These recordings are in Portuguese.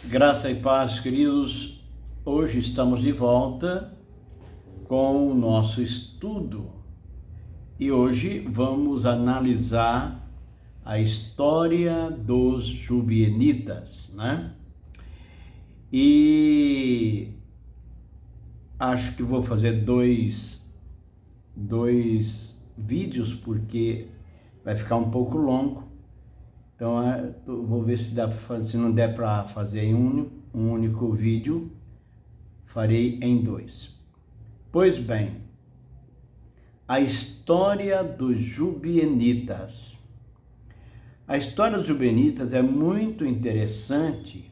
Graça e paz, queridos. Hoje estamos de volta com o nosso estudo e hoje vamos analisar a história dos Jubienitas, né? E acho que vou fazer dois vídeos porque vai ficar um pouco longo. Então, vou ver se dá para fazer. Se não der para fazer em um único vídeo, farei em dois. Pois bem, a história dos Jubienitas. A história dos Jubienitas é muito interessante.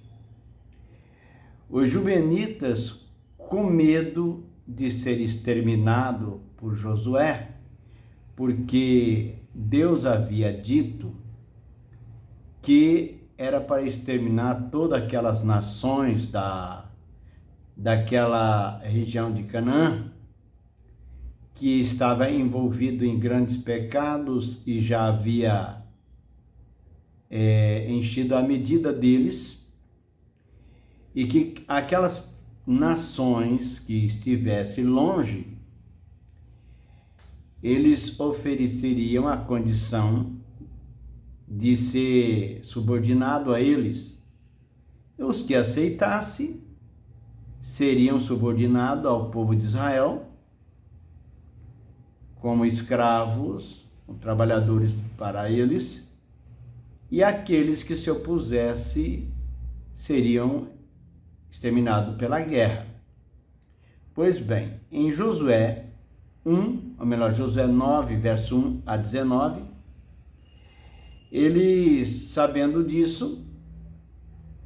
Os Jubienitas, com medo de ser exterminado por Josué, porque Deus havia dito que era para exterminar todas aquelas nações daquela região de Canaã, que estava envolvido em grandes pecados e já havia enchido a medida deles, e que aquelas nações que estivessem longe, eles ofereceriam a condição de ser subordinado a eles. Os que aceitassem seriam subordinados ao povo de Israel como escravos, trabalhadores para eles, e aqueles que se opusessem seriam exterminados pela guerra. Pois bem, em Josué 9, verso 1 a 19, eles, sabendo disso,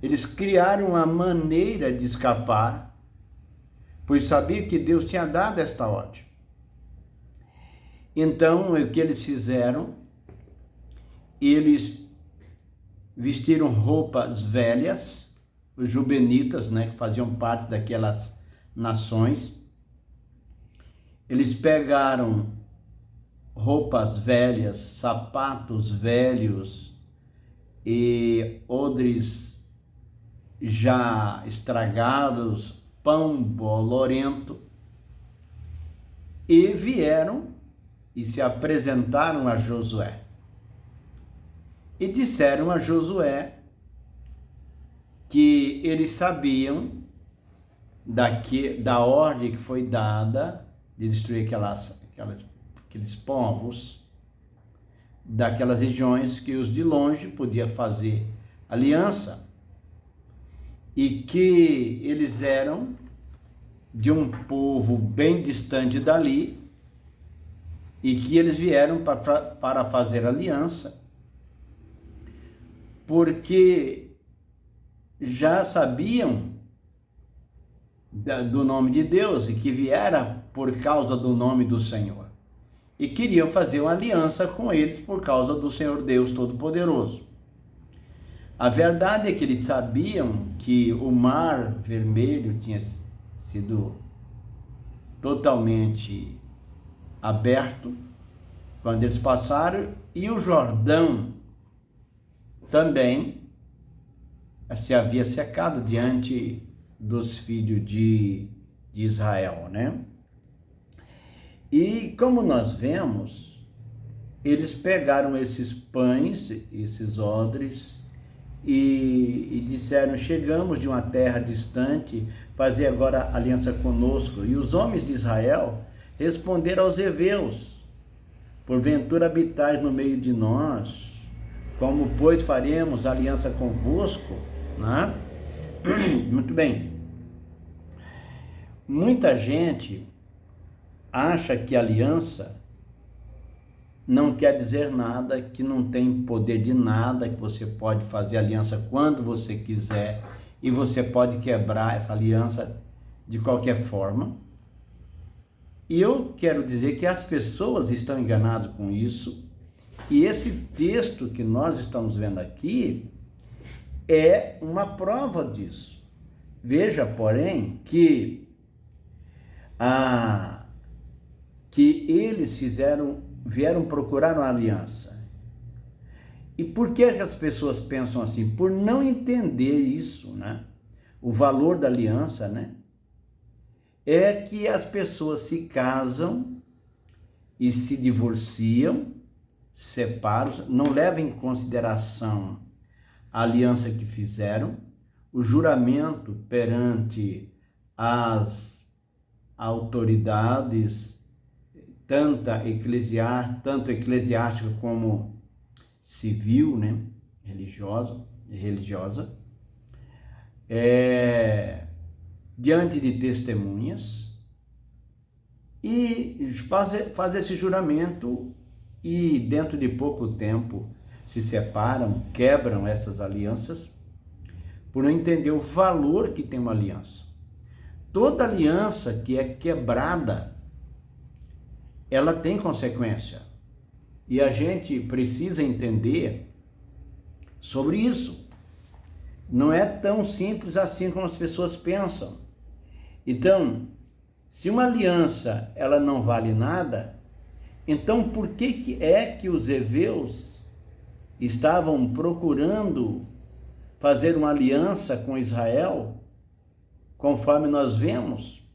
eles criaram uma maneira de escapar, pois sabiam que Deus tinha dado esta ordem. Então, o que eles fizeram? Eles vestiram roupas velhas, os Jubenitas, né, que faziam parte daquelas nações. Eles pegaram roupas velhas, sapatos velhos e odres já estragados, pão bolorento, e vieram e se apresentaram a Josué. E disseram a Josué que eles sabiam da ordem que foi dada de destruir aqueles povos daquelas regiões, que os de longe podiam fazer aliança, e que eles eram de um povo bem distante dali, e que eles vieram para fazer aliança, porque já sabiam do nome de Deus e que viera por causa do nome do Senhor. E queriam fazer uma aliança com eles por causa do Senhor Deus Todo-Poderoso. A verdade é que eles sabiam que o Mar Vermelho tinha sido totalmente aberto quando eles passaram, e o Jordão também se havia secado diante dos filhos de Israel, né? E como nós vemos, eles pegaram esses pães, esses odres, e disseram: chegamos de uma terra distante, fazer agora aliança conosco. E os homens de Israel responderam aos heveus: porventura habitais no meio de nós, como pois faremos aliança convosco? Né? Muito bem. Muita gente acha que aliança não quer dizer nada, que não tem poder de nada, que você pode fazer aliança quando você quiser e você pode quebrar essa aliança de qualquer forma. E eu quero dizer que as pessoas estão enganadas com isso, e esse texto que nós estamos vendo aqui é uma prova disso. Veja, porém, que eles vieram procurar uma aliança. E por que as pessoas pensam assim? Por não entender isso, né? o valor da aliança, né? É que as pessoas se casam e se divorciam, separam, não levam em consideração a aliança que fizeram, o juramento perante as autoridades, tanto eclesiástica como civil, né? religiosa, diante de testemunhas, e faz esse juramento, e dentro de pouco tempo se separam, quebram essas alianças, por não entender o valor que tem uma aliança. Toda aliança que é quebrada, ela tem consequência. E a gente precisa entender sobre isso. Não é tão simples assim como as pessoas pensam. Então, se uma aliança ela não vale nada, então por que é que os heveus estavam procurando fazer uma aliança com Israel, conforme nós vemos?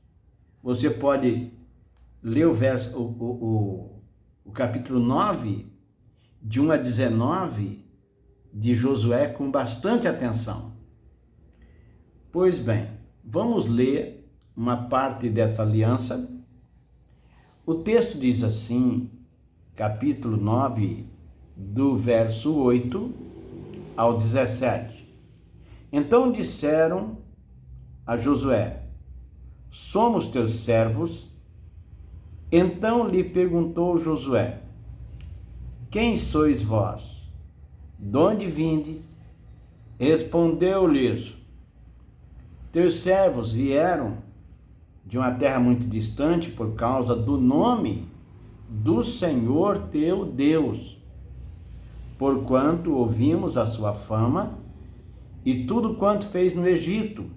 Você pode ler o capítulo 9, de 1 a 19, de Josué, com bastante atenção. Pois bem, vamos ler uma parte dessa aliança. O texto diz assim, capítulo 9, do verso 8 ao 17. Então disseram a Josué: somos teus servos. Então lhe perguntou Josué: quem sois vós? De onde vindes? Respondeu-lhes: teus servos vieram de uma terra muito distante por causa do nome do Senhor teu Deus, porquanto ouvimos a sua fama e tudo quanto fez no Egito,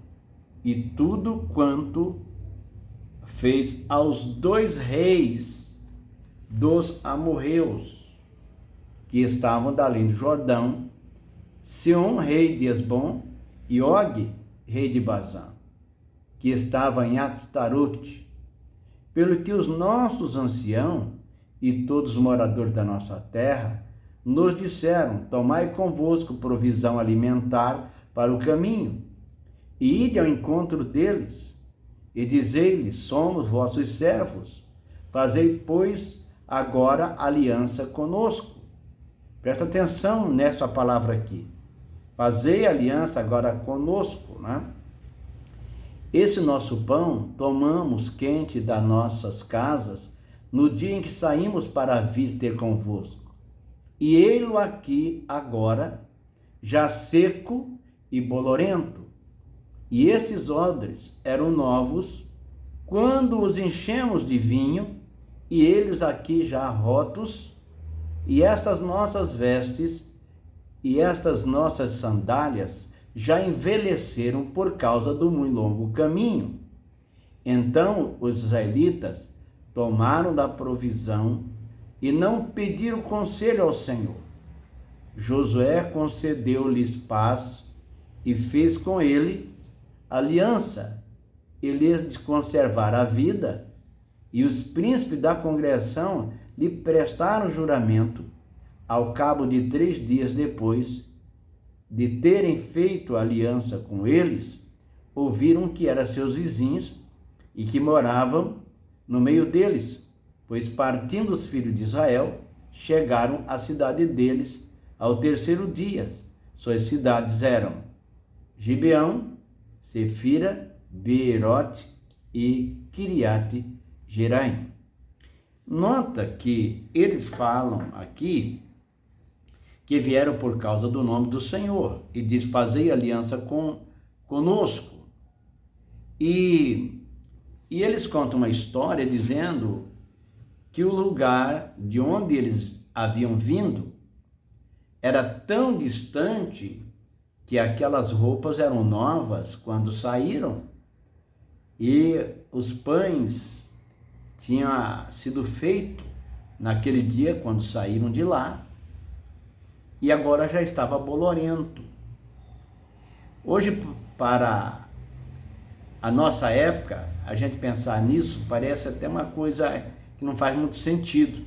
e tudo quanto fez aos 2 reis dos amorreus, que estavam da além do Jordão, Sihon, rei de Hesbom, e Og, rei de Bazã, que estava em Astarute. Pelo que os nossos anciãos e todos os moradores da nossa terra nos disseram: tomai convosco provisão alimentar para o caminho, e ide ao encontro deles, e dizei-lhes: somos vossos servos, fazei, pois, agora aliança conosco. Presta atenção nessa palavra aqui. Fazei aliança agora conosco, né? Esse nosso pão tomamos quente das nossas casas no dia em que saímos para vir ter convosco. E ei-lo aqui agora, já seco e bolorento. E estes odres eram novos quando os enchemos de vinho, e eles aqui já rotos, e estas nossas vestes e estas nossas sandálias já envelheceram por causa do muito longo caminho. Então os israelitas tomaram da provisão e não pediram conselho ao Senhor. Josué concedeu-lhes paz e fez com eles aliança, e lhes conservaram a vida, e os príncipes da congregação lhe prestaram juramento. Ao cabo de 3 dias depois de terem feito aliança com eles, ouviram que eram seus vizinhos e que moravam no meio deles, pois partindo os filhos de Israel, chegaram à cidade deles ao 3º dia. Suas cidades eram Gibeão, Sefira, Beerote e Kiriate Jeraim. Nota que eles falam aqui que vieram por causa do nome do Senhor, e diz: fazei aliança conosco. E eles contam uma história dizendo que o lugar de onde eles haviam vindo era tão distante que aquelas roupas eram novas quando saíram, e os pães tinham sido feitos naquele dia quando saíram de lá, e agora já estava bolorento. Hoje, para a nossa época, a gente pensar nisso parece até uma coisa que não faz muito sentido.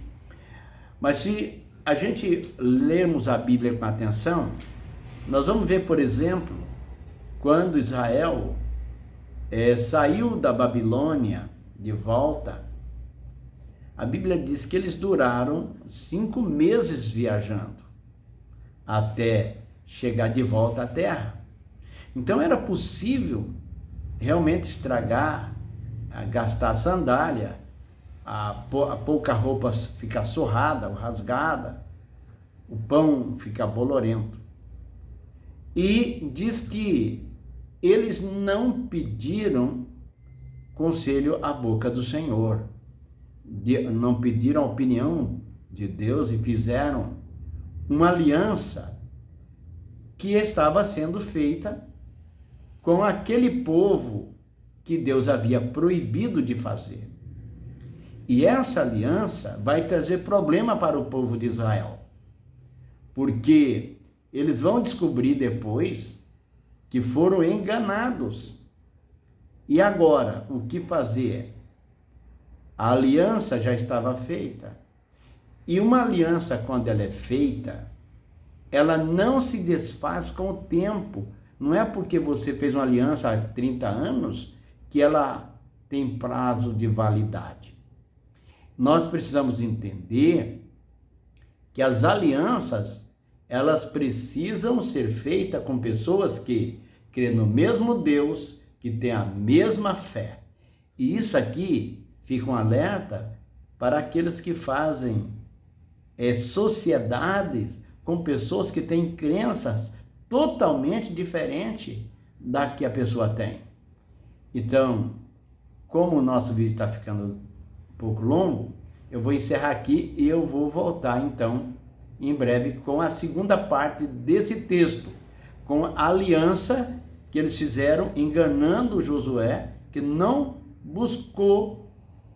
Mas se a gente lermos a Bíblia com atenção, nós vamos ver, por exemplo, quando Israel saiu da Babilônia de volta, a Bíblia diz que eles duraram 5 meses viajando até chegar de volta à terra. Então era possível realmente estragar, gastar sandália, a pouca roupa ficar surrada ou rasgada, o pão ficar bolorento. E diz que eles não pediram conselho à boca do Senhor, não pediram a opinião de Deus e fizeram uma aliança que estava sendo feita com aquele povo que Deus havia proibido de fazer. E essa aliança vai trazer problema para o povo de Israel, porque eles vão descobrir depois que foram enganados. E agora, o que fazer? A aliança já estava feita. E uma aliança, quando ela é feita, ela não se desfaz com o tempo. Não é porque você fez uma aliança há 30 anos que ela tem prazo de validade. Nós precisamos entender que as alianças, elas precisam ser feitas com pessoas que creem no mesmo Deus, que têm a mesma fé. E isso aqui fica um alerta para aqueles que fazem sociedades com pessoas que têm crenças totalmente diferentes da que a pessoa tem. Então, como o nosso vídeo está ficando um pouco longo, eu vou encerrar aqui e eu vou voltar então em breve com a segunda parte desse texto, com a aliança que eles fizeram enganando Josué, que não buscou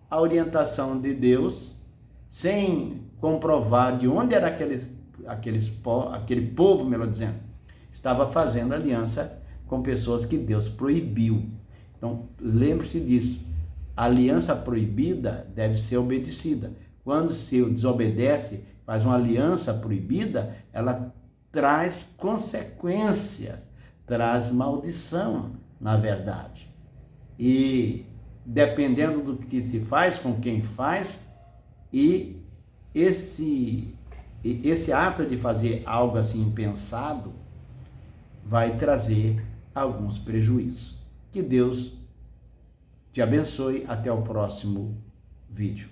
a orientação de Deus, sem comprovar de onde era aquele povo, melhor dizendo, estava fazendo aliança com pessoas que Deus proibiu. Então, lembre-se disso. A aliança proibida deve ser obedecida. Quando se desobedece, faz uma aliança proibida, ela traz consequências, traz maldição, na verdade. E dependendo do que se faz, com quem faz, e esse ato de fazer algo assim impensado vai trazer alguns prejuízos. Que Deus te abençoe. Até o próximo vídeo.